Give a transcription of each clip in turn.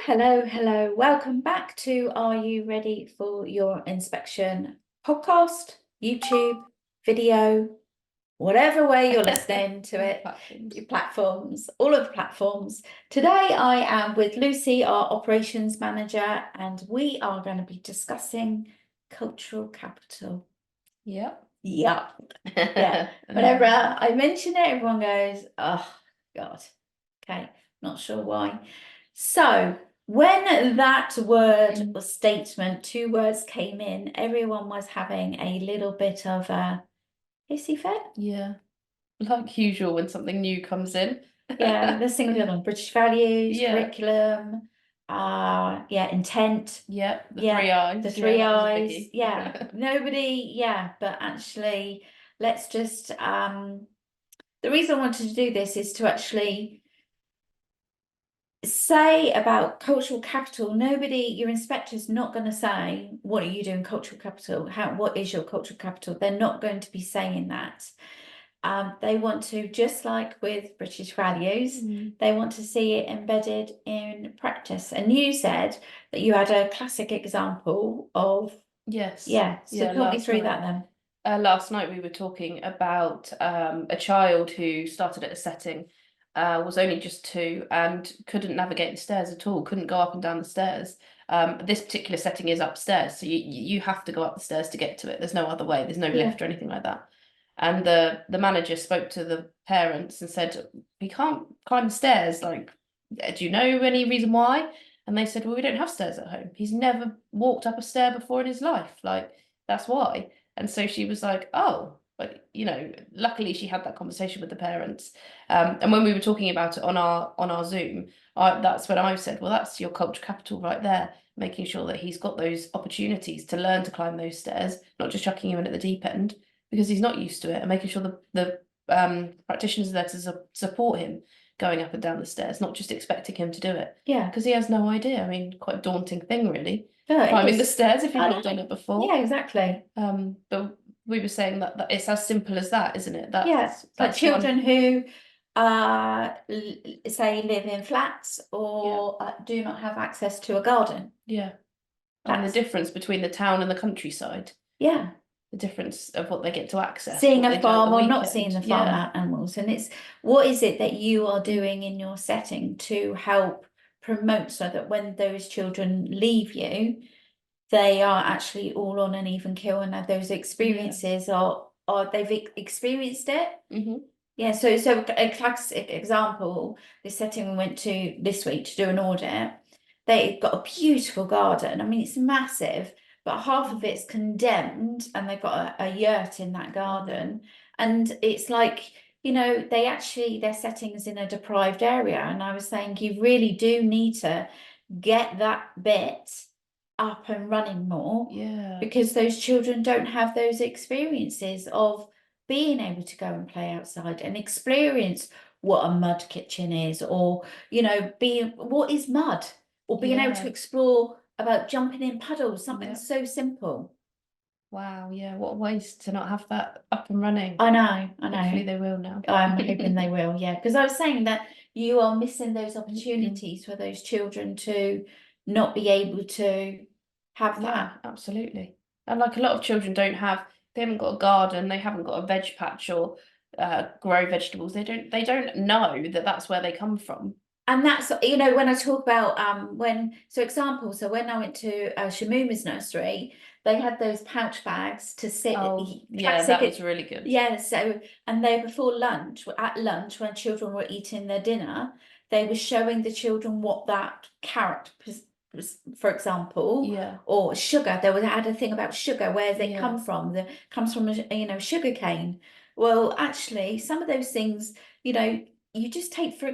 Hello. Welcome back to Are You Ready for Your Inspection podcast, YouTube, video, whatever way you're listening to it, your platforms, all of the platforms. Today I am with Lucy, our operations manager, and we are going to be discussing cultural capital. Yep. Yeah. Whenever I mention it, everyone goes, oh, God. Okay, not sure why. So when that word or statement, two words came in, everyone was having a little bit of a hissy fit. Yeah. Like usual when something new comes in. Yeah, this thing on British values, Yeah. curriculum, intent. Yeah, the Yeah, three eyes. the three that was a eyes. biggie. Yeah, nobody, but actually, let's just, the reason I wanted to do this is to actually say about cultural capital. Your inspector's not going to say, what are you doing cultural capital? What is your cultural capital? They're not going to be saying that. They want to, just like with British values, they want to see it embedded in practice. And you said that you had a classic example of. Yes. So talk me through that then. Last night we were talking about a child who started at a setting, was only just 2 and couldn't navigate the stairs at all, couldn't go up and down the stairs. This particular setting is upstairs, so you have to go up the stairs to get to it. There's no other way. There's no lift or anything like that. And the manager spoke to the parents and said, we can't climb the stairs. Like, do you know any reason why? And they said, well, we don't have stairs at home. He's never walked up a stair before in his life. Like, that's why. And so she was like, oh, but luckily she had that conversation with the parents. And when we were talking about it on our Zoom, that's when I said, well, that's your culture capital right there, making sure that he's got those opportunities to learn to climb those stairs, not just chucking him in at the deep end, because he's not used to it, and making sure the practitioners are there to support him going up and down the stairs, not just expecting him to do it. Yeah, because he has no idea. I mean, quite a daunting thing, really, no, climbing the stairs if you've not done it before. Yeah, exactly. But we were saying that it's as simple as that, isn't it? That's like children who say live in flats or do not have access to a garden. Yeah. And the difference between the town and the countryside. Yeah. The difference of what they get to access. Seeing a farm or not seeing the farm animals. And it's, what is it that you are doing in your setting to help promote so that when those children leave you, they are actually all on an even keel and have those experiences or they've experienced it. Yeah, so a classic example, this setting we went to this week to do an audit, they've got a beautiful garden. I mean, it's massive, but half of it's condemned and they've got a yurt in that garden. And it's like, their setting is in a deprived area. And I was saying, you really do need to get that bit up and running more, because those children don't have those experiences of being able to go and play outside and experience what a mud kitchen is, or what is mud, or being able to explore about jumping in puddles, something so simple. Wow, yeah, what a waste to not have that up and running. I know. Hopefully they will now. I'm hoping they will, because I was saying that you are missing those opportunities for those children to not be able to have that. Absolutely. And like a lot of children they haven't got a garden, they haven't got a veg patch or grow vegetables. They don't know that that's where they come from. And that's, when I talk about so when I went to Shamuma's nursery, they had those pouch bags to sit. That was really good. Yeah, so, and they at lunch when children were eating their dinner, they were showing the children what that carrot, for example, or sugar. They had a thing about sugar, where they come from. That comes from sugar cane. Well, actually, some of those things, you just take for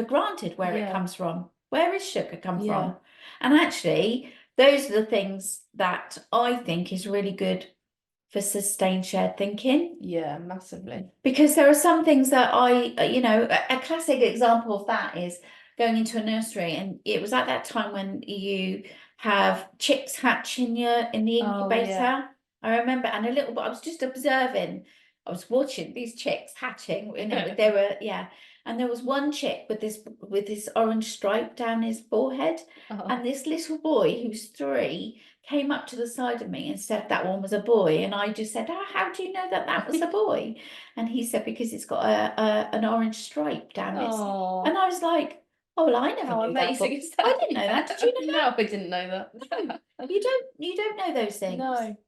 granted where it comes from. Where is sugar come from? And actually, those are the things that I think is really good for sustained shared thinking. Yeah, massively. Because there are some things that a classic example of that is going into a nursery, and it was at that time when you have chicks hatch in the incubator. I remember, and I was just observing. I was watching these chicks hatching. They were, and there was one chick with this orange stripe down his forehead, Oh. and this little boy who's 3 came up to the side of me and said that one was a boy, and I just said, how do you know that was a boy? And he said, because it's got an orange stripe down it. Oh. And I was like, oh, well, I never How knew that. amazing is that? I didn't know that. Did you know No, that? I didn't know that. No, you don't know those things.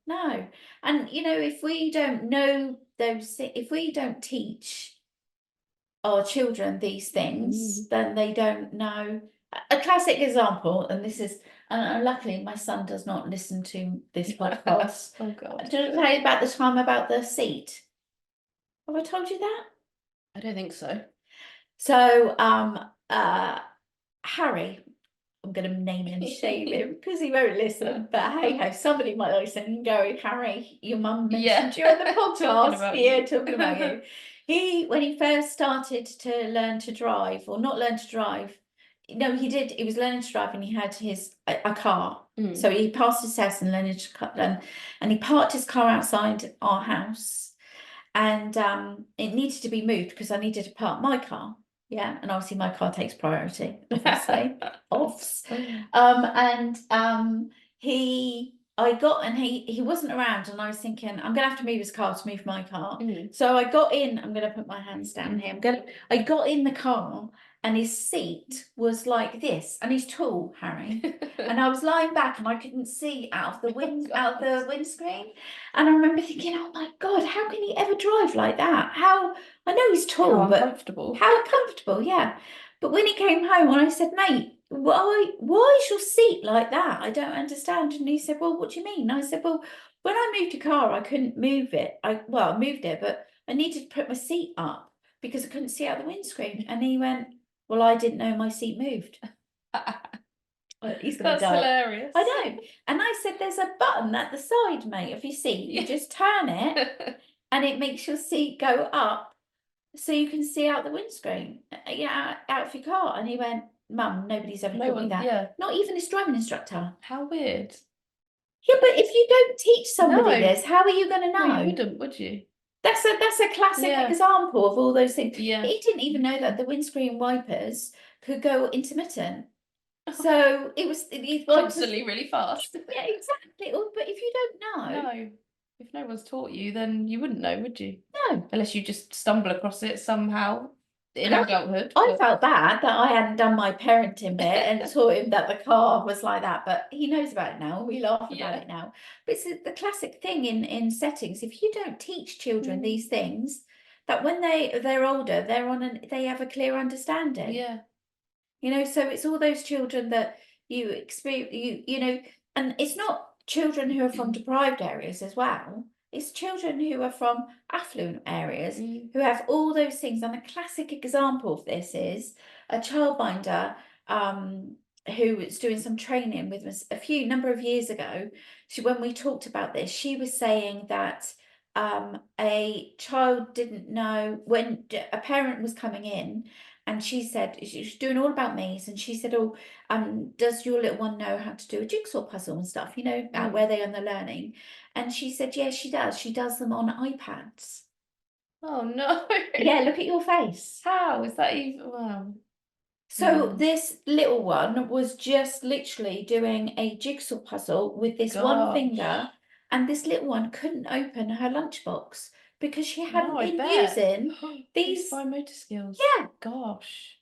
No. And if we don't know if we don't teach our children these things, then they don't know. A classic example, and this is, and luckily my son does not listen to this podcast. Oh God. Did I tell you about the time about the seat? Have I told you that? I don't think so. So, Harry, I'm going to name and shame him because he won't listen. But hey ho, somebody might listen and go, Harry, your mum mentioned you on the podcast. Talking about you. When he first started to learn to drive, or not learn to drive, no, he did. He was learning to drive, and he had a car. So he passed his test and learned to and he parked his car outside our house, and it needed to be moved because I needed to park my car. Yeah, and obviously my car takes priority, obviously. He wasn't around, and I was thinking, I'm gonna have to move his car to move my car. So I got in, I'm gonna put my hands down here. I got in the car, and his seat was like this, and he's tall, Harry. And I was lying back, and I couldn't see out of the windscreen. And I remember thinking, oh my God, how can he ever drive like that? I know he's tall, but how uncomfortable, yeah. But when he came home, and I said, mate, why is your seat like that? I don't understand. And he said, well, what do you mean? And I said, well, when I moved a car, I couldn't move it. I moved it, but I needed to put my seat up because I couldn't see out the windscreen. And he went, well, I didn't know my seat moved. He's gonna That's die. hilarious. I know. And I said, there's a button at the side, mate, of your seat. You just turn it and it makes your seat go up so you can see out the windscreen, out of your car. And he went, Mum, nobody's ever taught me that. Yeah. Not even his driving instructor. How weird. Yeah, but if you don't teach somebody this, how are you going to know? Well, you wouldn't, would you? That's a classic example of all those things. Yeah. He didn't even know that the windscreen wipers could go intermittent. So it was Constantly really fast. Yeah, exactly. But if you don't know. No. If no one's taught you, then you wouldn't know, would you? No. Unless you just stumble across it somehow in adulthood. I felt bad that I hadn't done my parenting bit and taught him that the car was like that, but he knows about it now. We laugh about it now. But it's the classic thing in settings. If you don't teach children these things, that when they're older, they have a clear understanding. Yeah. So it's all those children that you experience, and it's not children who are from deprived areas as well. It's children who are from affluent areas who have all those things. And a classic example of this is a childminder who was doing some training with us a number of years ago. When we talked about this, she was saying that a child didn't know when a parent was coming in. And she said, she was doing all about maze, and she said, oh, does your little one know how to do a jigsaw puzzle and stuff, where they are on the learning? And she said, yes, she does. She does them on iPads. Oh, no. Yeah, look at your face. How is that even? Wow. So this little one was just literally doing a jigsaw puzzle with this one finger, and this little one couldn't open her lunchbox because she hadn't been using these fine motor skills. Yeah. Gosh.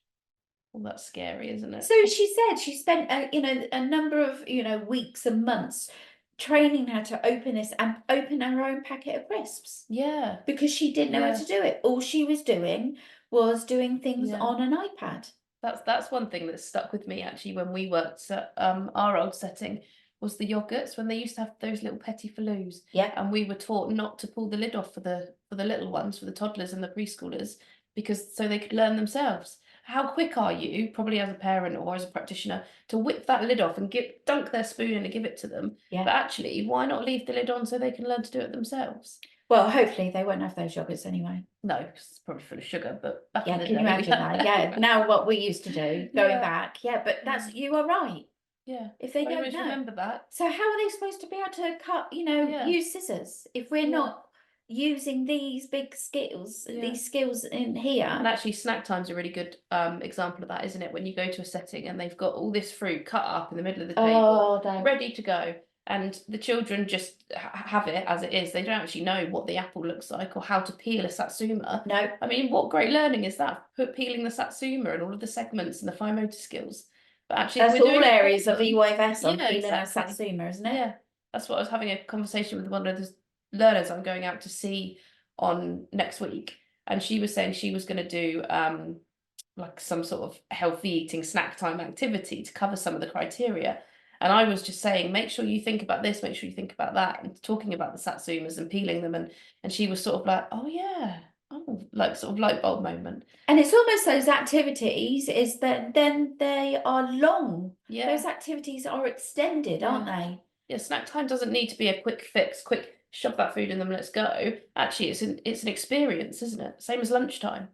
Well, that's scary, isn't it? So she said she spent a number of weeks and months training her to open this and open her own packet of crisps. Yeah. Because she didn't know how to do it. All she was doing was doing things on an iPad. That's one thing that stuck with me actually when we worked at our old setting. Was the yogurts, when they used to have those little petit faloos. Yeah. And we were taught not to pull the lid off for the little ones, for the toddlers and the preschoolers, because so they could learn themselves. How quick are you, probably as a parent or as a practitioner, to whip that lid off and dunk their spoon in and give it to them? Yeah. But actually, why not leave the lid on so they can learn to do it themselves? Well, hopefully they won't have those yogurts anyway. No, because it's probably full of sugar, but back in the can day, you imagine that? Yeah, now what we used to do, going back. Yeah, but you are right. Yeah. If they don't know. Remember that. So how are they supposed to be able to cut, use scissors if we're not using these big skills, these skills in here. And actually snack time's a really good example of that, isn't it? When you go to a setting and they've got all this fruit cut up in the middle of the table, ready to go, and the children just have it as it is. They don't actually know what the apple looks like or how to peel a satsuma. No. I mean, what great learning is that? Peeling the satsuma and all of the segments and the fine motor skills. But actually, that's all areas of EYS on peeling a satsuma, isn't it? Yeah, that's what I was having a conversation with one of the learners I'm going out to see on next week, and she was saying she was going to do like some sort of healthy eating snack time activity to cover some of the criteria. And I was just saying, make sure you think about this, make sure you think about that, and talking about the satsumas and peeling them, and she was sort of like, oh yeah, oh, like sort of light bulb moment. And it's almost those activities is that then they are long. Yeah, those activities are extended, aren't they? Yeah, snack time doesn't need to be a quick fix, quick shove that food in them, let's go. Actually, it's an experience, isn't it? Same as lunchtime.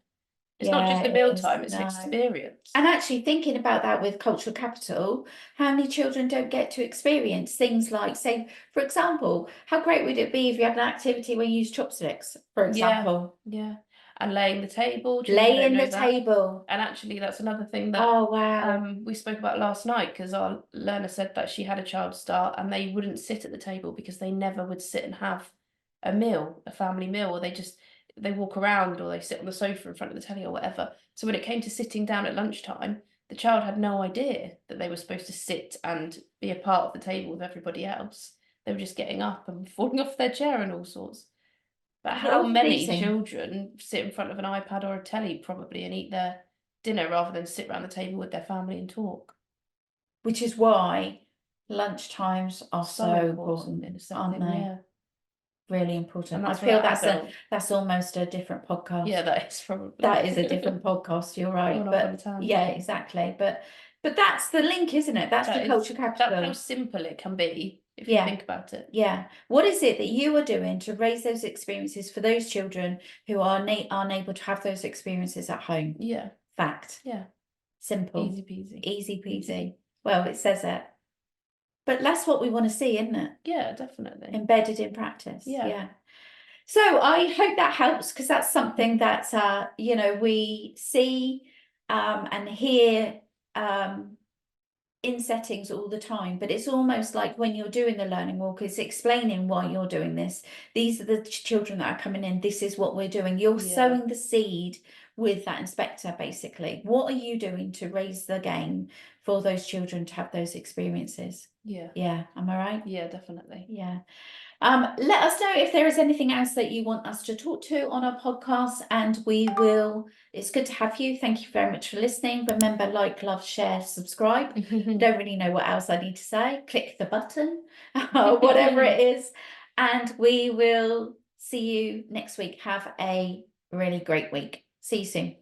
It's not just a meal time, it's an experience. And actually thinking about that with cultural capital, how many children don't get to experience things like, say, for example, how great would it be if you had an activity where you use chopsticks, for example? Yeah. And laying the table. Laying the table. And actually, that's another thing that we spoke about last night, because our learner said that she had a child start and they wouldn't sit at the table because they never would sit and have a meal, a family meal, or they walk around or they sit on the sofa in front of the telly or whatever. So when it came to sitting down at lunchtime, the child had no idea that they were supposed to sit and be a part of the table with everybody else. They were just getting up and falling off their chair and all sorts. But how many children sit in front of an iPad or a telly probably and eat their dinner rather than sit around the table with their family and talk? Which is why lunchtimes are so important, aren't they? Yeah. Really important. I feel that's almost a different podcast. Yeah, that is probably. That is a different podcast, you're right. But yeah, exactly. But that's the link, isn't it? That's the cultural capital. That's how simple it can be if you think about it. Yeah. What is it that you are doing to raise those experiences for those children who aren't able to have those experiences at home? Yeah. Fact. Yeah. Simple. Easy peasy. Easy peasy. Well, it says it. But that's what we want to see, isn't it? Yeah, definitely. Embedded in practice. Yeah. So I hope that helps, because that's something that you know, we see and hear in settings all the time, but it's almost like when you're doing the learning walk, it's explaining why you're doing this. These are the children that are coming in, this is what we're doing. You're sowing the seed with that inspector, basically. What are you doing to raise the game for those children to have those experiences? Yeah, am I right? Yeah, definitely. Yeah. Let us know if there is anything else that you want us to talk to on our podcast, and we will. It's good to have you. Thank you very much for listening. Remember, like, love, share, subscribe. Don't really know what else I need to say. Click the button, whatever it is, and we will see you next week. Have a really great week. See you soon.